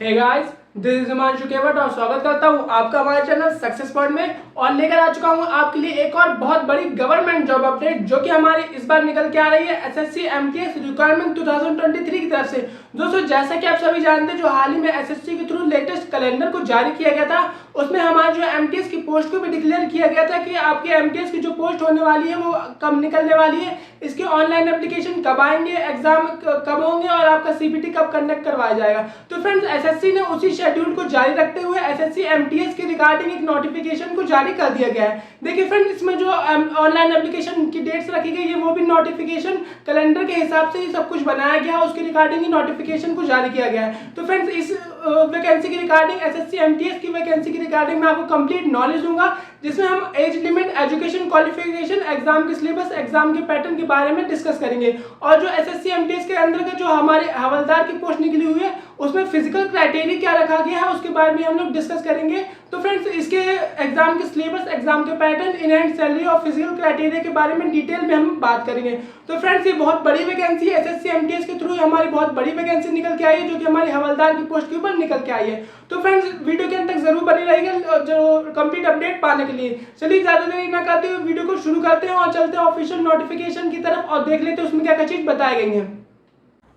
Hey guys, this is Himanshu Kewat और स्वागत करता हूं आपका हमारे चैनल सक्सेस पॉइंट में। और लेकर आ चुका हूं आपके लिए एक और बहुत बड़ी गवर्नमेंट जॉब अपडेट जो कि हमारी इस बार निकल के आ रही है एसएससी एमटीएस रिक्वायरमेंट 2023 की तरफ से। दोस्तों, जैसा कि आप सभी जानते हैं, जो हाल ही में एसएससी के थ्रू लेटेस्ट कैलेंडर को जारी किया गया था, उसमें हमारे जो एमटीएस की पोस्ट को भी डिक्लेयर किया गया था कि आपके एमटीएस की जो पोस्ट होने वाली है वो कब निकलने वाली है, इसके ऑनलाइन एप्लीकेशन कब आएंगे, एग्जाम कब होंगे और आपका सीपीटी कब कंडक्ट करवाया जाएगा। तो फ्रेंड्स, एसएससी ने उसी शेड्यूल को जारी रखते हुए एसएससी एमटीएस के रिगार्डिंग एक नोटिफिकेशन को जारी कर दिया गया है। देखिए फ्रेंड्स, इसमें जो ऑनलाइन एप्लीकेशन की डेट्स रखी गई है वो भी नोटिफिकेशन कैलेंडर के हिसाब से ही सब कुछ बनाया गया है, उसके रिगार्डिंग ही नोटिफिकेशन को जारी किया गया है। तो फ्रेंड्स, इस वैकेंसी की रिगार्डिंग, एसएससी एमटीएस की वैकेंसी की रिगार्डिंग मैं आपको कंप्लीट नॉलेज दूंगा, जिसमें हम age limit, education qualification, exam के सिलेबस, एग्जाम के पैटर्न के बारे में डिस्कस करेंगे। और जो एसएससी एमटीएस के अंदर का जो हमारे हवलदार की पोस्ट निकली हुई है उसमें फिजिकल क्राइटेरिया क्या रखा गया है उसके बारे में हम लोग डिस्कस करेंगे। तो फ्रेंड्स, इसके एग्जाम के सिलेबस, एग्जाम के पैटर्न, इन हैंड सैलरी और फिजिकल क्राइटेरिया के बारे में डिटेल में हम बात करेंगे। तो फ्रेंड्स, ये बहुत बड़ी वैकेंसी है, एसएससी एमटीएस के थ्रू हमारी बहुत बड़ी वैकेंसी निकल के आई है जो कि हमारी हवलदार की पोस्ट के ऊपर निकल के आई है। तो फ्रेंड्स, वीडियो के अंत तक जरूर बनी रहेगा जो कंप्लीट अपडेट पाने के लिए। चलिए ज्यादा देरी ना करते हुए वीडियो को शुरू करते हैं और चलते हैं ऑफिशियल नोटिफिकेशन की तरफ और देख लेते हैं उसमें क्या क्या चीज बताई गई है।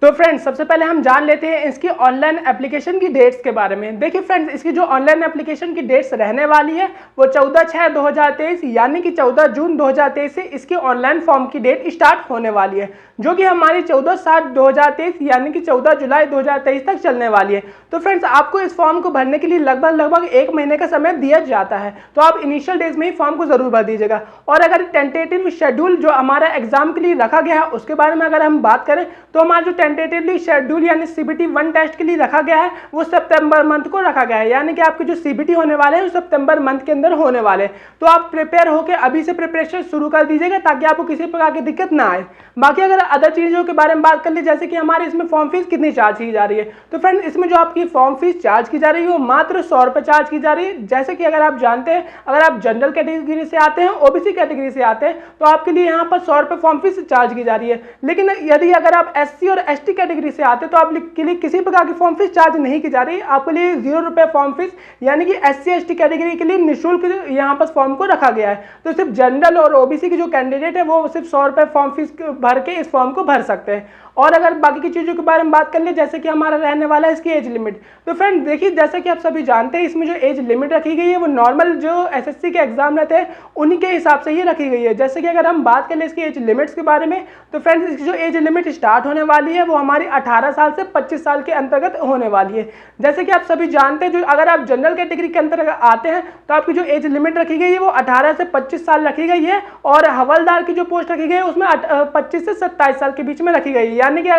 तो फ्रेंड्स, सबसे पहले हम जान लेते हैं इसकी ऑनलाइन एप्लीकेशन की डेट्स के बारे में। देखिए फ्रेंड्स, इसकी जो ऑनलाइन एप्लीकेशन की डेट्स रहने वाली है वो 14/6/2023 यानी कि 14 जून 2023 से इसकी ऑनलाइन फॉर्म की डेट स्टार्ट होने वाली है, जो कि हमारी 14/7/2023 यानी कि 14 जुलाई 2023 तक चलने वाली है। तो फ्रेंड्स, आपको इस फॉर्म को भरने के लिए लगभग 1 महीने का समय दिया जाता है, तो आप इनिशियल डेज में ही फॉर्म को जरूर भर दीजिएगा। और अगर टेंटेटिव शेड्यूल जो हमारा एग्जाम के लिए रखा गया है उसके बारे में अगर हम बात करें तो हमारा जो टेंटेटिवली शेड्यूल यानी सीबीटी 1 टेस्ट के लिए रखा गया है वो सितंबर मंथ को रखा गया है, यानी कि आपके जो सीबीटी होने वाले हैं वो सितंबर मंथ के अंदर होने वाले हैं। तो आप प्रिपेयर होकर अभी से प्रिपरेशन शुरू कर दीजिएगा ताकि आपको किसी प्रकार की दिक्कत ना आए। बाकी अगर अदर चीजों के बारे में बात कर ली, जैसे कि हमारे इसमें फॉर्म फीस कितनी चार्ज की जा रही है, तो फ्रेंड इसमें जो आपकी फॉर्म फीस चार्ज की जा रही है वो मात्र 100 रुपए चार्ज की जा रही है। जैसे कि अगर आप जानते हैं, अगर आप जनरल कैटेगरी से आते हैं, ओबीसी कैटेगरी से आते हैं, तो आपके लिए यहाँ पर 100 रुपए फॉर्म फीस चार्ज की जा रही है। लेकिन यदि अगर आप एससी और एसटी कैटेगरी से आते हैं तो आपके लिए किसी प्रकार की फॉर्म फीस चार्ज नहीं की जा रही है। आपके लिए 0 रुपए फॉर्म फीस यानी कि एससी एसटी कैटेगरी के लिए निःशुल्क यहाँ पर फॉर्म को रखा गया है। तो सिर्फ जनरल और ओबीसी की जो कैंडिडेट है वो सिर्फ 100 रुपए फॉर्म फीस भर के इस फॉर्म को भर सकते हैं। और अगर बाकी की चीज़ों के बारे में बात कर ले, जैसे कि हमारा रहने वाला है इसकी एज लिमिट, तो फ्रेंड देखिए, जैसा कि आप सभी जानते हैं इसमें जो एज लिमिट रखी गई है वो नॉर्मल जो एसएससी के एग्जाम रहते हैं उन्हीं के हिसाब से ही रखी गई है। जैसे कि अगर हम बात कर ले इसकी एज लिमिट्स के बारे में, तो फ्रेंड्स इसकी जो एज लिमिट स्टार्ट होने वाली है वो हमारी 18 साल से 25 साल के अंतर्गत होने वाली है। जैसे कि आप सभी जानते हैं, जो अगर आप जनरल कैटेगरी के अंतर्गत आते हैं तो आपकी जो एज लिमिट रखी गई है वो 18 से 25 साल रखी गई है, और हवलदार की जो पोस्ट रखी गई है उसमें 25 से 27 साल के बीच में रखी गई है। यानी कि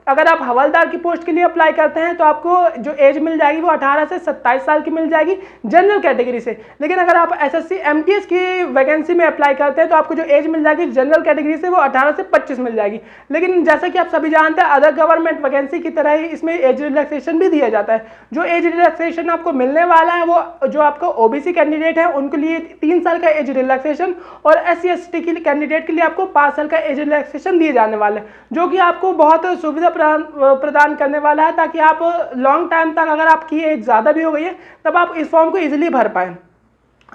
अगर आप हवलदार की पोस्ट के लिए अप्लाई करते हैं तो आपको जो एज मिल जाएगी वो 18 से 27 साल की मिल जाएगी जनरल कैटेगरी से। लेकिन अगर आप एसएससी एमटीएस की वैकेंसी में अप्लाई करते हैं तो आपको जो एज मिल जाएगी जनरल कैटेगरी से वो 18 से 25 मिल जाएगी। लेकिन जैसा कि आप सभी जानते हैं, अदर गवर्नमेंट वैकेंसी की तरह ही इसमें एज रिलैक्सेशन भी दिया जाता है। जो एज रिलैक्सेशन आपको मिलने वाला है वो जो आपका ओबीसी कैंडिडेट है उनके लिए 3 साल का एज रिलैक्सेशन, और एससी एसटी के कैंडिडेट के लिए आपको 5 साल का एज रिलैक्सेशन दिए जाने वाला है, जो कि आपको बहुत सुविधा प्रदान करने वाला है, ताकि आप लॉन्ग टाइम तक, अगर आपकी एज ज़्यादा भी हो गई है तब आप इस फॉर्म को इजीली भर पाएं।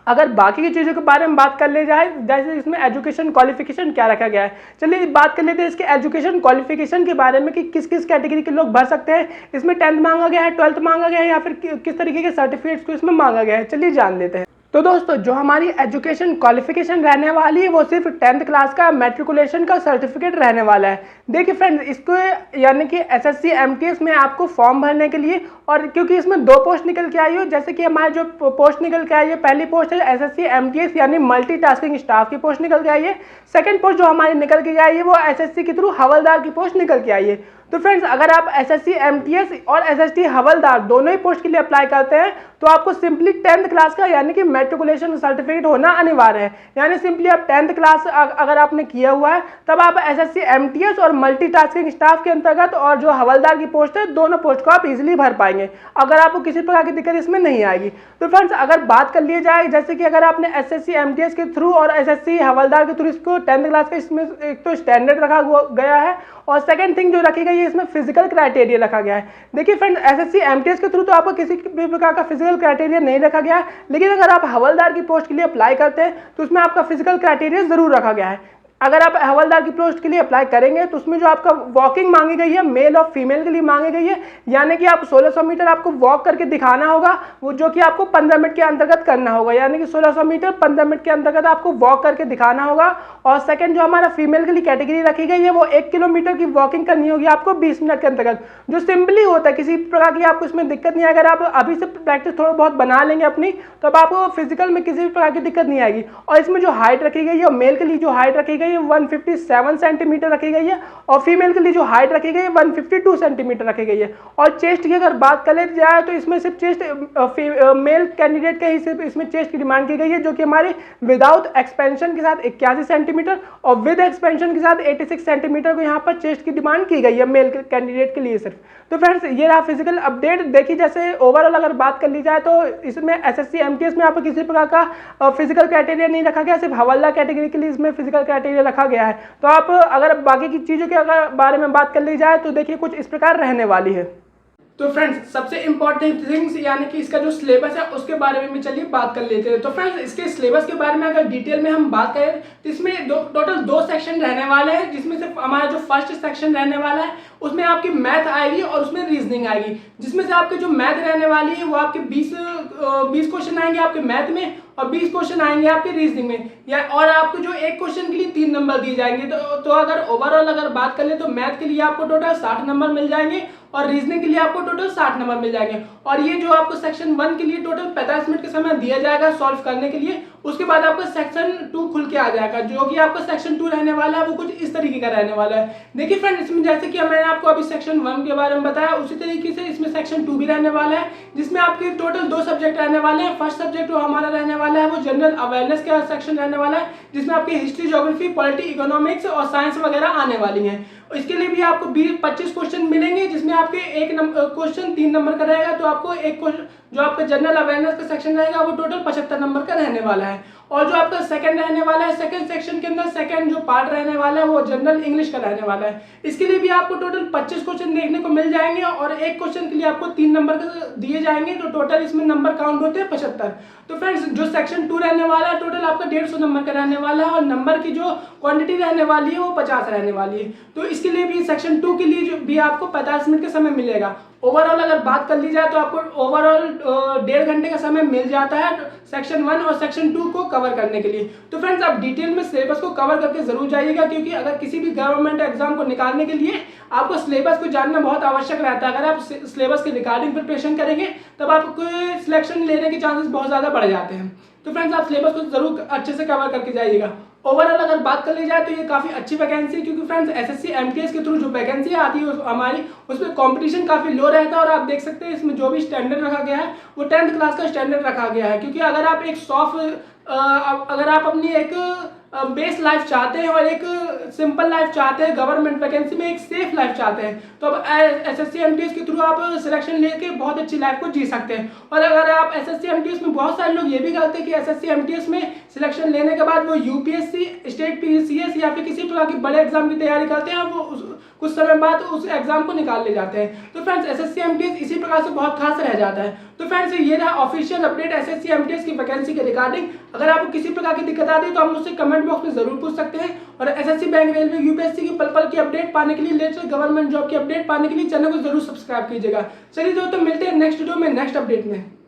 अगर बाकी की चीज़ों के बारे में बात कर ले जाए, जैसे इसमें एजुकेशन क्वालिफिकेशन क्या रखा गया है, चलिए बात कर लेते हैं इसके एजुकेशन क्वालिफिकेशन के बारे में कि किस किस कैटेगरी के लोग भर सकते हैं। इसमें 10th मांगा गया है, 12th मांगा गया है, या फिर किस तरीके के सर्टिफिकेट्स को इसमें मांगा गया है, चलिए जान लेते हैं। तो दोस्तों, जो हमारी एजुकेशन क्वालिफिकेशन रहने वाली है वो सिर्फ 10th क्लास का मैट्रिकुलेशन का सर्टिफिकेट रहने वाला है। देखिए फ्रेंड्स, इसको यानी कि एसएससी एमटीएस में आपको फॉर्म भरने के लिए, और क्योंकि इसमें 2 पोस्ट निकल के आई हो, जैसे कि हमारे जो पोस्ट निकल के आई है, पहली पोस्ट है एसएससी एमटीएस यानी मल्टीटास्किंग स्टाफ की पोस्ट निकल के आई है। सेकंड पोस्ट जो हमारी निकल के आई है वो एसएससी के थ्रू हवलदार की पोस्ट निकल के आई है। तो फ्रेंड्स, अगर आप एसएससी एमटीएस और एसएसटी हवलदार दोनों ही पोस्ट के लिए अप्लाई करते हैं तो आपको सिंपली 10th क्लास का यानी कि मैट्रिकुलेशन सर्टिफिकेट होना अनिवार्य है। यानी सिंपली आप 10th क्लास अगर आपने किया हुआ है तब आप एसएससी एमटीएस और मल्टीटास्किंग स्टाफ के अंतर्गत और जो हवलदार की पोस्ट है दोनों पोस्ट को आप इजीली भर पाएंगे, अगर आपको किसी प्रकार की दिक्कत इसमें नहीं आएगी। तो फ्रेंड्स, अगर बात कर ली जाए, जैसे कि अगर आपने एसएससी एमटीएस के थ्रू और एसएससी हवलदार के थ्रू इसको 10th क्लास का इसमें एक तो स्टैंडर्ड रखा गया है, और सेकंड थिंग जो रखी गई है ये इसमें फिजिकल क्राइटेरिया रखा गया है। देखिए फ्रेंड्स, एसएससी एमटीएस के थ्रू तो आपको किसी भी प्रकार का फिजिकल क्राइटेरिया नहीं रखा गया है, लेकिन अगर आप हवलदार की पोस्ट के लिए अप्लाई करते हैं तो उसमें आपका फिजिकल क्राइटेरिया जरूर रखा गया है। अगर आप हवलदार की पोस्ट के लिए अप्लाई करेंगे तो उसमें जो आपका वॉकिंग मांगी गई है मेल और फीमेल के लिए मांगी गई है, यानी कि आप 1600 मीटर आपको वॉक करके दिखाना होगा, वो जो कि आपको 15 मिनट के अंतर्गत करना होगा, यानी कि 1600 मीटर 15 मिनट के अंतर्गत आपको वॉक करके दिखाना होगा। और सेकंड जो हमारा फीमेल के लिए कैटेगरी रखी गई है वो 1 किलोमीटर की वॉकिंग करनी होगी आपको 20 मिनट के अंतर्गत, जो सिंपली होता है, किसी प्रकार की आपको इसमें दिक्कत नहीं है। अगर आप अभी से प्रैक्टिस थोड़ा बहुत बना लेंगे अपनी, तो अब आपको फिजिकल में किसी भी प्रकार की दिक्कत नहीं आएगी। और इसमें जो हाइट रखी गई है, मेल के लिए जो हाइट रखी गई है 157 सेंटीमीटर रखी गई है, और फीमेल के लिए जो हाइट रखी गई है 152 सेंटीमीटर रखी गई है। और चेस्ट की अगर बात कर ले जाए तो इसमें सिर्फ चेस्ट मेल कैंडिडेट के ही सिर्फ इसमें चेस्ट की डिमांड की गई है, जो कि हमारे विदाउट एक्सपेंशन के साथ 81 सेंटीमीटर और विद एक्सपेंशन के साथ 86 सेंटीमीटर को यहाँ पर चेस्ट की डिमांड की गई है मेल कैंडिडेट के लिए सिर्फ। तो फ्रेंड्स, ये रहा फिजिकल अपडेट। देखिए, जैसे ओवरऑल अगर बात कर ली जाए तो इसमें एसएससी एमटीएस में आपको किसी प्रकार का फिजिकल क्राइटेरिया नहीं रखा गया, सिर्फ हवलदार कैटेगरी के लिए इसमें फिजिकल क्राइटेरिया रखा गया है। तो आप अगर बाकी की चीज़ों के अगर बारे में बात कर ली जाए तो देखिए कुछ इस प्रकार रहने वाली है। तो फ्रेंड्स, सबसे इंपॉर्टेंट थिंग्स यानी कि इसका जो सिलेबस है उसके बारे में चलिए बात कर लेते हैं। तो फ्रेंड्स, इसके सिलेबस के बारे में अगर डिटेल में हम बात करें तो इसमें टोटल 2 सेक्शन रहने वाले हैं, जिसमें से हमारा जो फर्स्ट सेक्शन रहने वाला है उसमें आपकी मैथ आएगी और उसमें रीजनिंग आएगी, जिसमें से आपके जो मैथ रहने वाली है वो आपके 20 क्वेश्चन आएंगे आपके मैथ में और 20 क्वेश्चन आएंगे आपके रीजनिंग में, या और आपको जो एक क्वेश्चन के लिए 3 नंबर दिए जाएंगे। तो अगर ओवरऑल अगर बात कर ले तो मैथ के लिए आपको टोटल 60 नंबर मिल जाएंगे और रीजनिंग के लिए आपको टोटल 60 नंबर मिल जाएंगे। और ये जो आपको सेक्शन 1 के लिए टोटल 45 मिनट का समय दिया जाएगा सॉल्व करने के लिए। उसके बाद आपको सेक्शन 2 खुल के आ जाएगा, जो कि आपका सेक्शन 2 रहने वाला है वो कुछ इस तरीके का रहने वाला है। देखिए फ्रेंड, इसमें जैसे कि मैंने आपको अभी सेक्शन 1 के बारे में बताया, उसी तरीके से इसमें सेक्शन 2 भी रहने वाला है, जिसमें आपके टोटल 2 सब्जेक्ट रहने वाले हैं। फर्स्ट सब्जेक्ट जो हमारा रहने वाला है वो जनरल अवेयरनेस का सेक्शन रहने वाला है, जिसमें आपकी हिस्ट्री, ज्योग्राफी, पॉलिटी, इकोनॉमिक्स और साइंस वगैरह आने वाली हैं। इसके लिए भी आपको 25 क्वेश्चन मिलेंगे, जिसमें आपके एक क्वेश्चन 3 नंबर का रहेगा, तो आपको एक क्वेश्चन जो आपका जनरल अवेयरनेस का सेक्शन रहेगा वो टोटल 75 नंबर का रहने वाला है। और जो आपका सेकंड रहने वाला है, सेकंड सेक्शन के अंदर सेकंड जो पार्ट रहने वाला है वो जनरल इंग्लिश का रहने वाला है। इसके लिए भी आपको टोटल 25 क्वेश्चन देखने को मिल जाएंगे और एक क्वेश्चन के लिए आपको 3 नंबर का दिए जाएंगे, तो टोटल इसमें नंबर काउंट होते हैं 75। तो फ्रेंड्स, जो सेक्शन 2 रहने वाला है टोटल आपका 150 नंबर का रहने वाला है और नंबर की जो क्वांटिटी रहने वाली है वो 50 रहने वाली है। तो इसके लिए भी सेक्शन 2 के लिए जो भी आपको 50 मिनट का समय मिलेगा। ओवरऑल अगर बात कर ली जाए तो आपको ओवरऑल 1.5 घंटे का समय मिल जाता है सेक्शन 1 और सेक्शन 2 को कवर करने के लिए। तो फ्रेंड्स, आप डिटेल में सिलेबस को कवर करके जरूर जाइएगा, क्योंकि अगर किसी भी गवर्नमेंट एग्जाम को निकालने के लिए आपको सिलेबस को जानना बहुत आवश्यक रहता है। अगर आप सिलेबस के रिगार्डिंग प्रिपरेशन करेंगे तब आपको सिलेक्शन लेने के चांसेस बहुत ज़्यादा बढ़ जाते हैं। तो फ्रेंड्स, आप सिलेबस को जरूर अच्छे से कवर करके जाइएगा। ओवरऑल अगर बात कर ली जाए तो ये काफ़ी अच्छी वैकेंसी है, क्योंकि फ्रेंड्स एसएससी एमटीएस के थ्रू जो वैकेंसी आती है हमारी उसमें कंपटीशन काफ़ी लो रहता है। और आप देख सकते हैं इसमें जो भी स्टैंडर्ड रखा गया है वो 10th क्लास का स्टैंडर्ड रखा गया है, क्योंकि अगर आप एक अगर आप अपनी एक बेस लाइफ चाहते हैं और एक सिंपल लाइफ चाहते हैं, गवर्नमेंट वैकेंसी में एक सेफ लाइफ चाहते हैं, तो अब एसएससी एमटीएस के थ्रू आप सिलेक्शन लेके बहुत अच्छी लाइफ को जी सकते हैं। और अगर आप एसएससी एमटीएस में, बहुत सारे लोग ये भी करते हैं कि एसएससी एमटीएस में सिलेक्शन लेने के बाद वो यूपीएससी, स्टेट पीसीएस या फिर किसी प्रकार की बड़े एग्जाम की तैयारी करते हैं और वो कुछ समय बाद उस एग्जाम को निकाल ले जाते हैं। तो फ्रेंड्स, एसएससी एमटीएस इसी प्रकार से बहुत खास रह जाता है। तो फ्रेंड्स, ये रहा ऑफिशियल अपडेट एसएससी एमटीएस की वैकेंसी के रिगार्डिंग। अगर आपको किसी प्रकार की दिक्कत आती है तो आप मुझसे कमेंट बॉक्स में जरूर पूछ सकते हैं। और एसएससी, बैंक, रेलवे, यूपीएससी की पल की अपडेट पाने के लिए, लेटेस्ट गवर्नमेंट जॉब की अपडेट पाने के लिए चैनल को जरूर सब्सक्राइब कीजिएगा। चलिए दोस्तों, मिलते हैं नेक्स्ट वीडियो में नेक्स्ट अपडेट में।